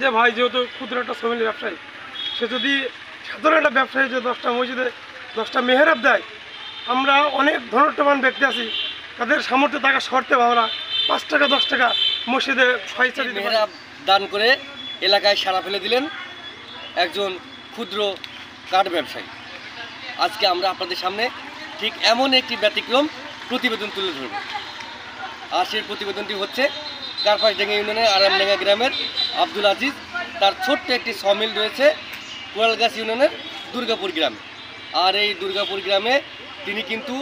যে ভাই যেহেতু ক্ষুদ্র একটা শ্রমিক ব্যবসায়ী, সে যদি সাধারণ একটা ব্যবসায়ী যে 10টা মসজিদে 10টা মেহরাব দেয়, আমরা অনেক ধনট্টবান ব্যক্তি আছি, তাদের সামর্থ্য টাকা সত্ত্বেও আমরা 5 টাকা 10 টাকা মসজিদে পয়সা দিতে মেহরাব দান করে এলাকায় সাড়া ফেলে দিলেন একজন ক্ষুদ্র কাঠ ব্যবসায়ী। আজকে আমরা আপনাদের সামনে ঠিক এমন একটি ব্যতিক্রম প্রতিবেদন তুলে ধরব। আর সেই প্রতিবেদনটি হচ্ছে কার্পাসডাঙ্গা ইউনিয়নের আরামডাঙ্গা গ্রামের আব্দুল আজিজ। তার ছোট্ট একটি সমিল রয়েছে কোরালগাছ ইউনিয়নের দুর্গাপুর গ্রামে। আর এই দুর্গাপুর গ্রামে তিনি কিন্তু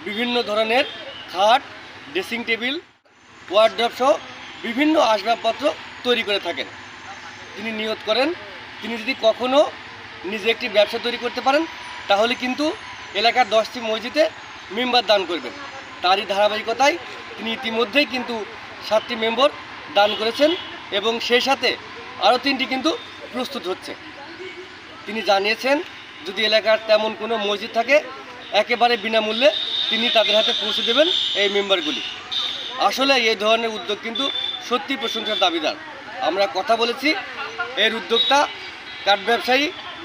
বিভিন্ন ধরনের খাট, ড্রেসিং টেবিল, ওয়ার্ড্রপ সহ বিভিন্ন আসবাবপত্র তৈরি করে থাকেন। তিনি নিয়ত করেন তিনি যদি কখনো নিজে একটি ব্যবসা তৈরি করতে পারেন তাহলে কিন্তু এলাকার 10টি মসজিদে মেম্বার দান করবেন। তারই ধারাবাহিকতায় তিনি ইতিমধ্যেই কিন্তু 7টি মেম্বার দান করেছেন এবং সেই সাথে আরও 3টি কিন্তু প্রস্তুত হচ্ছে। তিনি জানিয়েছেন যদি এলাকার তেমন কোনো মসজিদ থাকে একেবারে বিনামূল্যে তিনি তাদের হাতে পৌঁছে দেবেন এই মেম্বারগুলি। আসলে এই ধরনের উদ্যোগ কিন্তু সত্যি প্রশংসার দাবিদার। আমরা কথা বলেছি এর উদ্যোক্তা কাঠ ব্যবসায়ী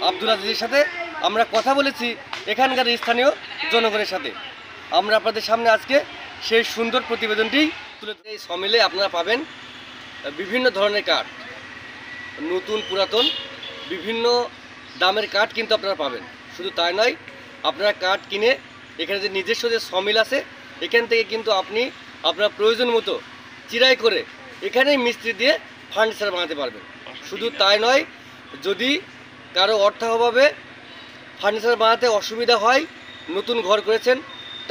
আব্দুল আজিজের সাথে, আমরা কথা বলেছি এখানকার স্থানীয় জনগণের সাথে। আমরা আপনাদের সামনে আজকে সেই সুন্দর প্রতিবেদনটি তুলে ধরে। এই সমিলে আপনারা পাবেন বিভিন্ন ধরনের কাঠ, নতুন পুরাতন বিভিন্ন দামের কাঠ কিন্তু আপনারা পাবেন। শুধু তাই নয়, আপনারা কাঠ কিনে এখানে যে নিজস্ব যে সমিল আছে এখান থেকে কিন্তু আপনি আপনার প্রয়োজন মতো চিরাই করে এখানেই মিস্ত্রি দিয়ে ফার্নিচার বানাতে পারবেন। শুধু তাই নয়, যদি কারো অর্থাভাবে ফার্নিচার বানাতে অসুবিধা হয়, নতুন ঘর করেছেন,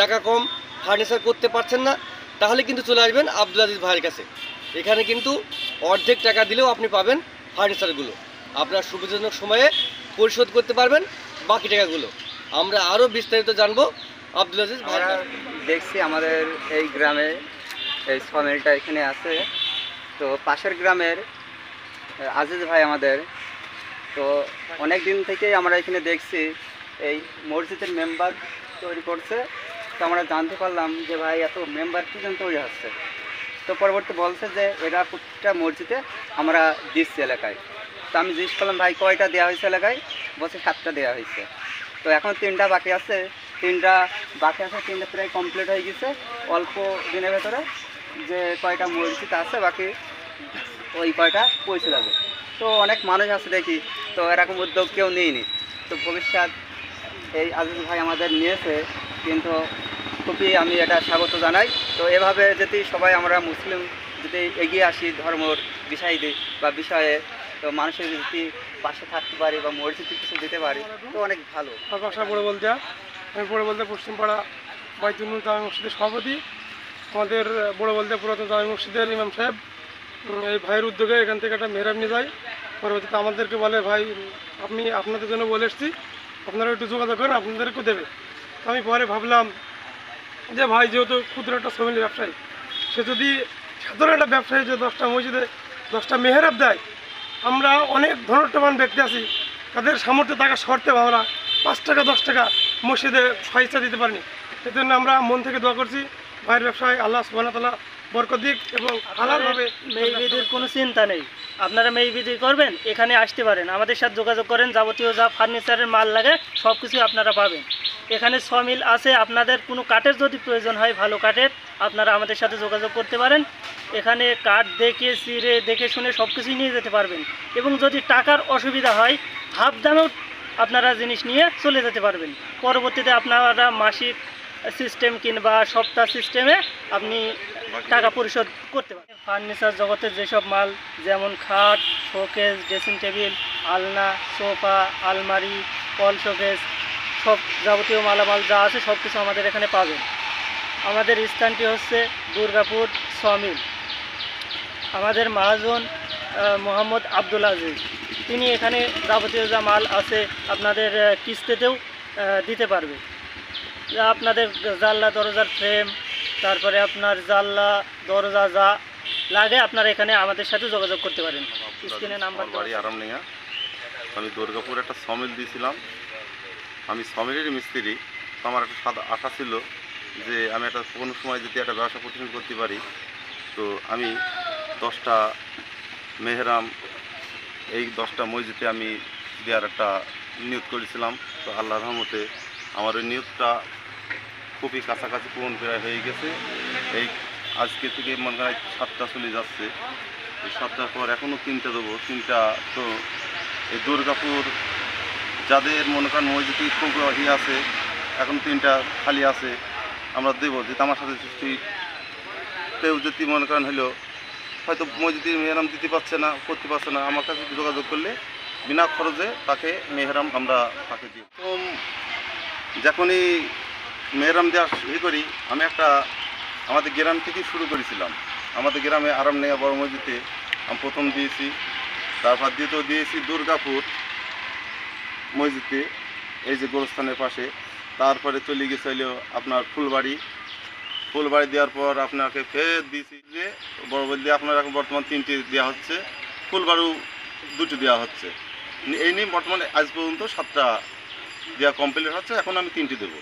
টাকা কম, ফার্নিচার করতে পারছেন না, তাহলে কিন্তু চলে আসবেন আব্দুল আজিজ ভাইয়ের কাছে। এখানে কিন্তু অর্ধেক টাকা দিলেও আপনি পাবেন ফার্নিচারগুলো, আপনার সুবিধাজনক সময়ে পরিশোধ করতে পারবেন বাকি টাকাগুলো। আমরা আরও বিস্তারিত জানবো আব্দুল আজিজ ভাই। দেখছি আমাদের এই গ্রামে এই সমিলটা এখানে আছে, তো পাশের গ্রামের আজিজ ভাই আমাদের, তো অনেক দিন থেকেই আমরা এখানে দেখছি এই মসজিদের মেম্বার তৈরি করছে। তো আমরা জানতে পারলাম যে ভাই এত মেম্বার কী জন্য তৈরি হচ্ছে। তো পরবর্তী বলছে যে এরা প্রত্যেকটা মসজিদে আমরা দিচ্ছি এলাকায়। তো আমি জিজ্ঞেস করলাম ভাই কয়টা দেওয়া হয়েছে এলাকায়, বলছে 7টা দেওয়া হয়েছে। তো এখন 3টা বাকি আছে, 3টা প্রায় কমপ্লিট হয়ে গেছে অল্প দিনের ভেতরে। যে কয়টা মসজিদ আছে বাকি ওই কয়টা পৌঁছে যাবে। তো অনেক মানুষ আছে দেখি, তো এরকম উদ্যোগ কেউ নেয়নি। তো ভবিষ্যৎ এই আজিজ ভাই আমাদের নিয়েছে, কিন্তু খুবই আমি এটা স্বাগত জানাই। তো এভাবে যদি সবাই আমরা মুসলিম যদি এগিয়ে আসি ধর্মর বিষয়ে বা বিষয়ে, তো মানুষের যদি পাশে থাকতে পারি বা মসজিদে কিছু দিতে পারি তো অনেক ভালো। ভাষা পড়ে বলতে আমি পড়ে বলতে পশ্চিমপাড়া বাইতুল জামে মসজিদের সভাপতি, আমাদের বড় বলতে পুরাতন জামে মসজিদের ইমাম সাহেব এই ভাইয়ের উদ্যোগে এখান থেকে একটা মেহরাব নিয়ে যায়। পরবর্তীতে আমাদেরকে বলে ভাই আমি আপনাদের জন্য বলে এসেছি, আপনারা একটু যোগাযোগ করেন, আপনাদেরকেও দেবে। তো আমি পরে ভাবলাম যে ভাই যেহেতু ক্ষুদ্র একটা শ্রমিক ব্যবসায়ী, সে যদি সাধারণ একটা ব্যবসায়ী যে 10টা মসজিদে 10টা মেহরাব দেয়, আমরা অনেক ধনট্টবান ব্যক্তি আছি, তাদের সামর্থ্য টাকা সত্ত্বেও আমরা 5 টাকা 10 টাকা মসজিদে পয়সা দিতে পারিনি। এই জন্য আমরা মন থেকে দোয়া করছি ভাইয়ের ব্যবসায় আল্লাহ সুবহানাহু ওয়া তাআলা বরকত দিক এবং হালালভাবে। মেহবিদের কোনো চিন্তা নেই, আপনারা মেহবিদি করবেন এখানে আসতে পারেন, আমাদের সাথে যোগাযোগ করেন, যাবতীয় যা ফার্নিচারের মাল লাগে সব কিছু আপনারা পাবেন। এখানে সমিল আছে, আপনাদের কোনো কাঠের যদি প্রয়োজন হয় ভালো কাঠের আপনারা আমাদের সাথে যোগাযোগ করতে পারেন। এখানে কাঠ দেখে চিরে দেখে শুনে সব কিছুই নিয়ে যেতে পারবেন এবং যদি টাকার অসুবিধা হয় হাফ দামেও আপনারা জিনিস নিয়ে চলে যেতে পারবেন। পরবর্তীতে আপনারা মাসিক সিস্টেম কিংবা সপ্তাহ সিস্টেমে আপনি টাকা পরিশোধ করতে পারেন। ফার্নিচার জগতের যেসব মাল যেমন খাট, শোকেস, ড্রেসিং টেবিল, আলনা, সোফা, আলমারি, ওয়াল শোকেস, সব যাবতীয় মালামাল যা আছে সব কিছু আমাদের এখানে পাবেন। আমাদের স্থানটি হচ্ছে দুর্গাপুর সমিল। আমাদের মহাজন মোহাম্মদ আব্দুল আজিজ, তিনি এখানে যাবতীয় যা মাল আছে আপনাদের কিস্তিতেও দিতে পারবে। আপনাদের জানলা দরজার ফ্রেম, তারপরে আপনার জানলা দরজা যা লাগে আপনারা এখানে আমাদের সাথে যোগাযোগ করতে পারেন। স্ক্রিনে নাম্বার। বাড়ি আরামডাঙ্গা। আমি দুর্গাপুর একটা সমিল দিয়েছিলাম, আমি সমিলেরই মিস্ত্রি। তো আমার একটা আশা ছিল যে আমি একটা কোনো সময় যদি একটা ব্যবসা প্রতিষ্ঠান করতে পারি, তো আমি 10টা মেহরাম এই 10টা মসজিদে আমি দেওয়ার একটা নিয়ত করেছিলাম। তো আল্লাহর রহমতে আমার ওই নিয়তটা খুবই কাছাকাছি পূরণ প্রায় হয়ে গেছে। এই আজকে থেকে মনে হয় 7টা চলে যাচ্ছে, এই 7টার পর এখনও 3টা দেবো। 3টা তো এই দুর্গাপুর যাদের মনে করেন মসজিদ খুব আছে, এখন 3টা খালি আছে, আমরা দেবো। যেটা আমার সাথে কেউ যদি মনে করেন হলো হয়তো মসজিদে মেহরাম দিতে পারছে না, করতে পারছে না, আমার কাছে যোগাযোগ করলে বিনা খরচে তাকে মেহরাম আমরা তাকে দিই। তো যখনই মেহরাম দেওয়া করি, আমি একটা আমাদের গ্রাম থেকেই শুরু করেছিলাম। আমাদের গ্রামে আরাম নেয়া বড় মসজিদে আমি প্রথম দিয়েছি, তারপর দ্বিতীয় দিয়েছি দুর্গাপুর মসজিদে, এই যে গোরস্থানের পাশে। তারপরে চলে গেছে হলো আপনার ফুলবাড়ি দেওয়ার পর আপনাকে ফের দিয়েছি যে বড় বলতে আপনার এখন বর্তমান 3টে দেওয়া হচ্ছে, ফুলবাড়িও 2টি দেওয়া হচ্ছে। এই নিয়ে বর্তমানে আজ পর্যন্ত 7টা দেওয়া কমপ্লিট হচ্ছে, এখন আমি 3টি দেবো।